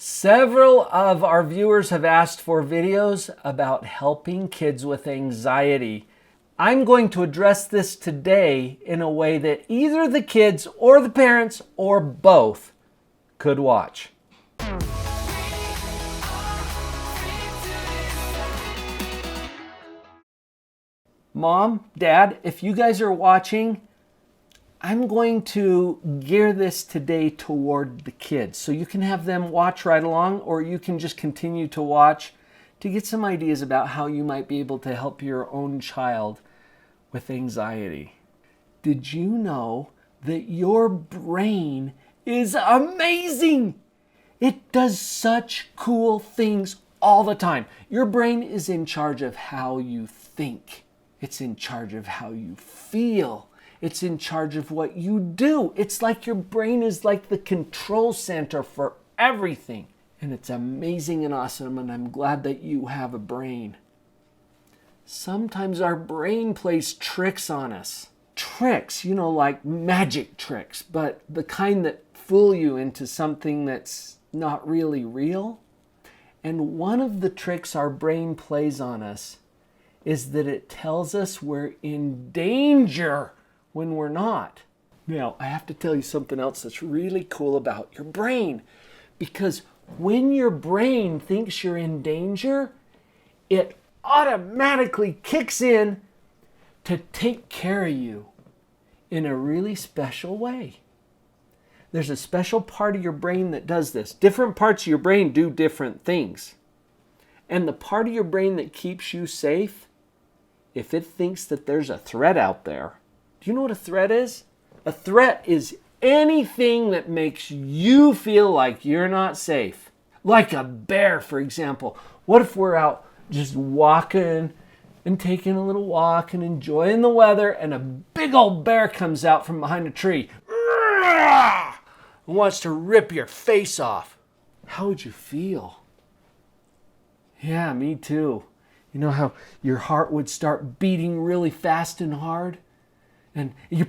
Several of our viewers have asked for videos about helping kids with anxiety. I'm going to address this today in a way that either the kids or the parents or both could watch. Mom, Dad, if you guys are watching, I'm going to gear this today toward the kids. So you can have them watch right along, or you can just continue to watch to get some ideas about how you might be able to help your own child with anxiety. Did you know that your brain is amazing? It does such cool things all the time. Your brain is in charge of how you think. It's in charge of how you feel. It's in charge of what you do. It's like your brain is like the control center for everything. And it's amazing and awesome, and I'm glad that you have a brain. Sometimes our brain plays tricks on us. Tricks, like magic tricks, but the kind that fool you into something that's not really real. And one of the tricks our brain plays on us is that it tells us we're in danger when we're not. Now, I have to tell you something else that's really cool about your brain. Because when your brain thinks you're in danger, it automatically kicks in to take care of you in a really special way. There's a special part of your brain that does this. Different parts of your brain do different things. And the part of your brain that keeps you safe, if it thinks that there's a threat out there, do you know what a threat is? A threat is anything that makes you feel like you're not safe. Like a bear, for example. What if we're out just walking and taking a little walk and enjoying the weather, and a big old bear comes out from behind a tree and wants to rip your face off? How would you feel? Yeah, me too. You know how your heart would start beating really fast and hard? And your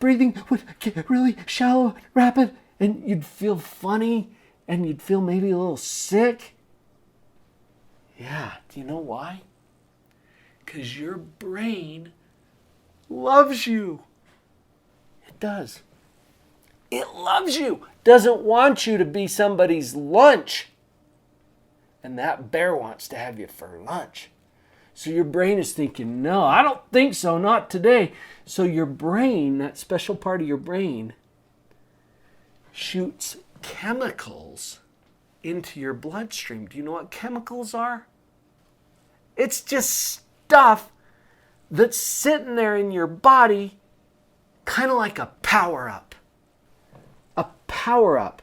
breathing would get really shallow and rapid, and you'd feel funny, and you'd feel maybe a little sick. Yeah, do you know why? Because your brain loves you. It does. It loves you. Doesn't want you to be somebody's lunch. And that bear wants to have you for lunch. So your brain is thinking, no, I don't think so, not today. So your brain, that special part of your brain, shoots chemicals into your bloodstream. Do you know what chemicals are? It's just stuff that's sitting there in your body, kind of like a power-up. A power-up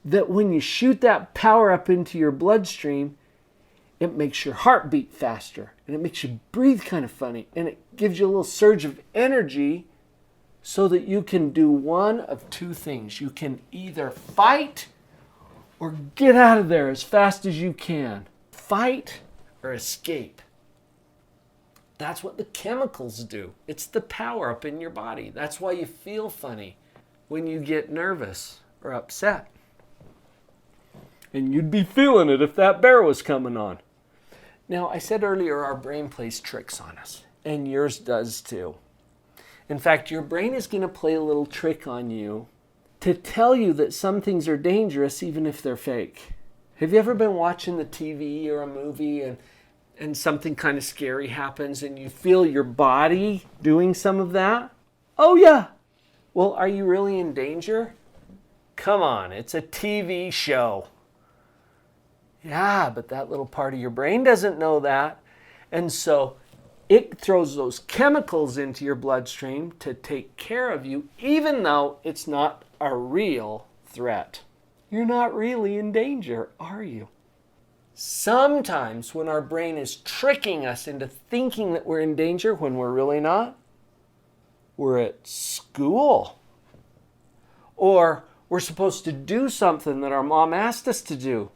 that when you shoot that power-up into your bloodstream, it makes your heart beat faster, and it makes you breathe kind of funny, and it gives you a little surge of energy so that you can do one of two things. You can either fight or get out of there as fast as you can. Fight or escape. That's what the chemicals do. It's the power up in your body. That's why you feel funny when you get nervous or upset. And you'd be feeling it if that bear was coming on. Now, I said earlier our brain plays tricks on us, and yours does too. In fact, your brain is going to play a little trick on you to tell you that some things are dangerous even if they're fake. Have you ever been watching the TV or a movie and something kind of scary happens and you feel your body doing some of that? Oh yeah. Well, are you really in danger? Come on, it's a TV show. Yeah, but that little part of your brain doesn't know that. And so it throws those chemicals into your bloodstream to take care of you, even though it's not a real threat. You're not really in danger, are you? Sometimes when our brain is tricking us into thinking that we're in danger when we're really not, we're at school. Or we're supposed to do something that our mom asked us to do.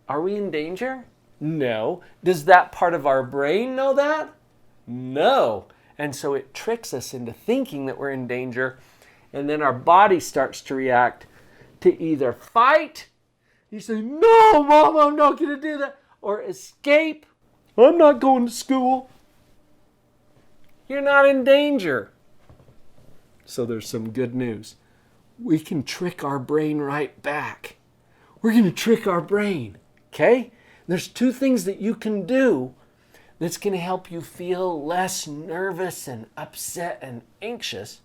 Are we in danger? No. Does that part of our brain know that? No. And so it tricks us into thinking that we're in danger, and then our body starts to react to either fight You say, no, Mom, I'm not going to do that. Or escape. I'm not going to school. You're not in danger. So there's some good news. We can trick our brain right back. We're going to trick our brain, okay? There's two things that you can do that's going to help you feel less nervous and upset and anxious,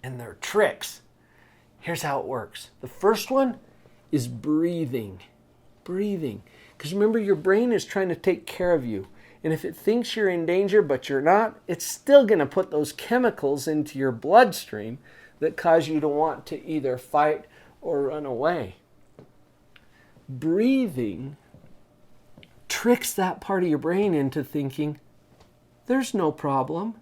and they're tricks. Here's how it works. The first one is breathing. Breathing. Because remember, your brain is trying to take care of you. And if it thinks you're in danger but you're not, it's still going to put those chemicals into your bloodstream that cause you to want to either fight or run away. Breathing tricks that part of your brain into thinking, there's no problem.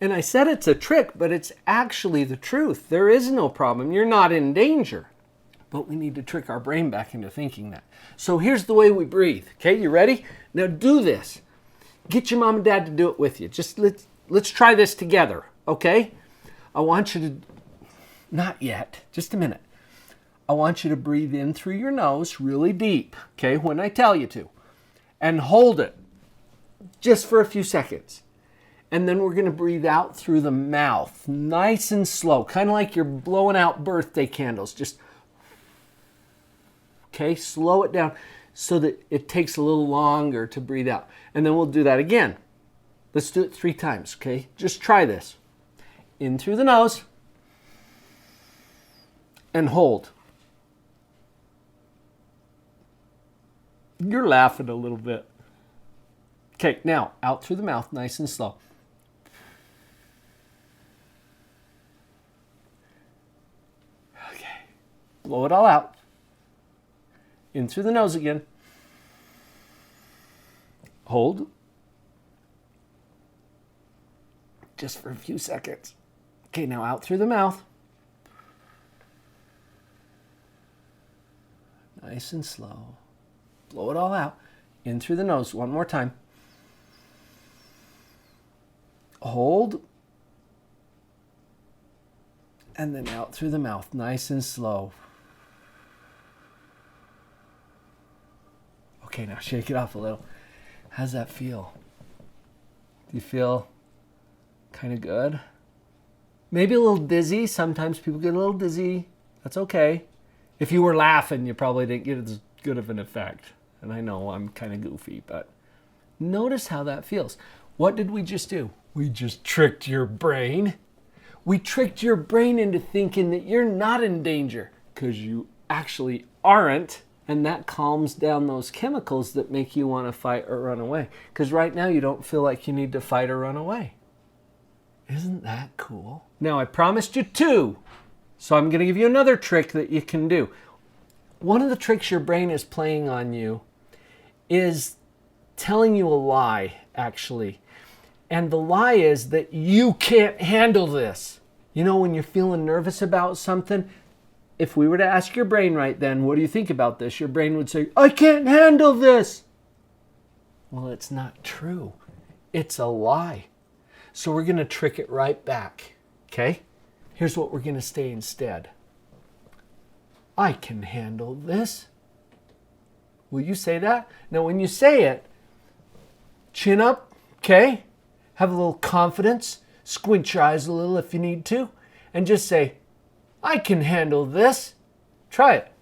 And I said it's a trick, but it's actually the truth. There is no problem. You're not in danger. But we need to trick our brain back into thinking that. So here's the way we breathe. Okay, you ready? Now do this. Get your mom and dad to do it with you. Just let's try this together, okay? I want you to, not yet, just a minute. I want you to breathe in through your nose really deep, okay, when I tell you to. And hold it just for a few seconds. And then we're going to breathe out through the mouth, nice and slow, kind of like you're blowing out birthday candles. Just, okay, slow it down so that it takes a little longer to breathe out. And then we'll do that again. Let's do it 3 times, okay? Just try this. In through the nose and hold. You're laughing a little bit. Okay, now out through the mouth, nice and slow. Okay, blow it all out. In through the nose again. Hold. Just for a few seconds. Okay, now out through the mouth. Nice and slow. Blow it all out. In through the nose. One more time. Hold. And then out through the mouth. Nice and slow. Okay, now shake it off a little. How's that feel? Do you feel kind of good? Maybe a little dizzy. Sometimes people get a little dizzy. That's okay. If you were laughing, you probably didn't get as good of an effect. And I know I'm kind of goofy, but notice how that feels. What did we just do? We just tricked your brain. We tricked your brain into thinking that you're not in danger because you actually aren't. And that calms down those chemicals that make you want to fight or run away. Because right now you don't feel like you need to fight or run away. Isn't that cool? Now I promised you 2. So I'm going to give you another trick that you can do. One of the tricks your brain is playing on you is telling you a lie, actually. And the lie is that you can't handle this. You know, when you're feeling nervous about something, if we were to ask your brain right then, what do you think about this? Your brain would say, I can't handle this. Well, it's not true. It's a lie. So we're going to trick it right back. Okay? Here's what we're going to say instead. I can handle this. Will you say that? Now, when you say it, chin up, okay? Have a little confidence. Squint your eyes a little if you need to. And just say, I can handle this. Try it.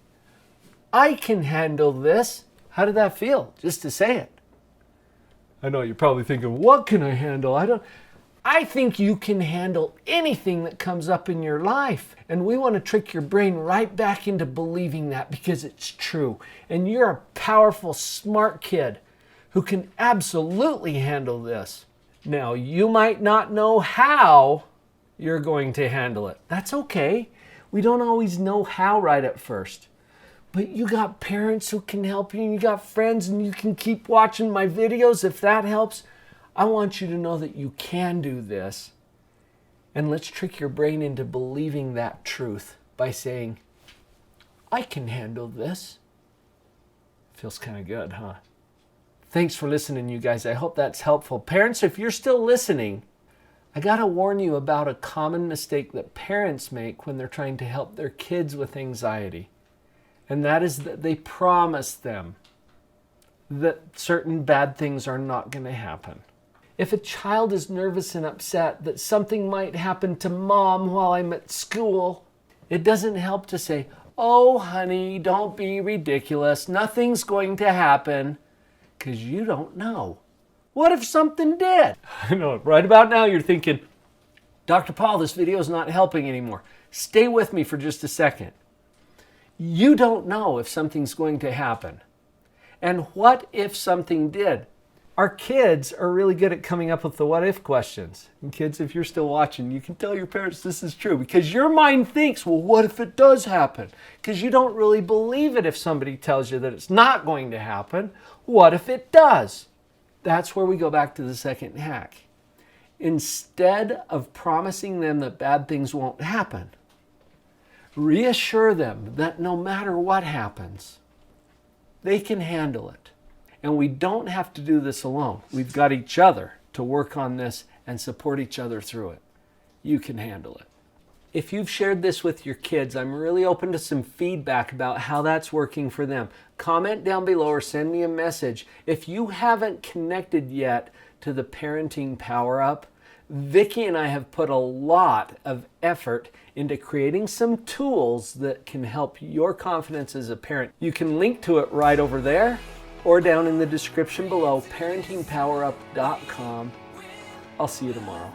I can handle this. How did that feel? Just to say it. I know you're probably thinking, what can I handle? I think you can handle anything that comes up in your life. And we want to trick your brain right back into believing that because it's true. And you're a powerful, smart kid who can absolutely handle this. Now, you might not know how you're going to handle it. That's okay. We don't always know how right at first. But you got parents who can help you, and you got friends, and you can keep watching my videos if that helps. I want you to know that you can do this. And let's trick your brain into believing that truth by saying, I can handle this. Feels kind of good, huh? Thanks for listening, you guys. I hope that's helpful. Parents, if you're still listening, I got to warn you about a common mistake that parents make when they're trying to help their kids with anxiety. And that is that they promise them that certain bad things are not going to happen. If a child is nervous and upset that something might happen to mom while I'm at school, it doesn't help to say, "Oh, honey, don't be ridiculous. Nothing's going to happen," because you don't know. What if something did? I know, right about now you're thinking, "Dr. Paul, this video is not helping anymore." Stay with me for just a second. You don't know if something's going to happen. And what if something did? Our kids are really good at coming up with the what if questions. And kids, if you're still watching, you can tell your parents this is true, because your mind thinks, well, what if it does happen? Because you don't really believe it if somebody tells you that it's not going to happen. What if it does? That's where we go back to the second hack. Instead of promising them that bad things won't happen, reassure them that no matter what happens, they can handle it. And we don't have to do this alone. We've got each other to work on this and support each other through it. You can handle it. If you've shared this with your kids, I'm really open to some feedback about how that's working for them. Comment down below or send me a message. If you haven't connected yet to the Parenting Power Up, Vicki and I have put a lot of effort into creating some tools that can help your confidence as a parent. You can link to it right over there or down in the description below, parentingpowerup.com. I'll see you tomorrow.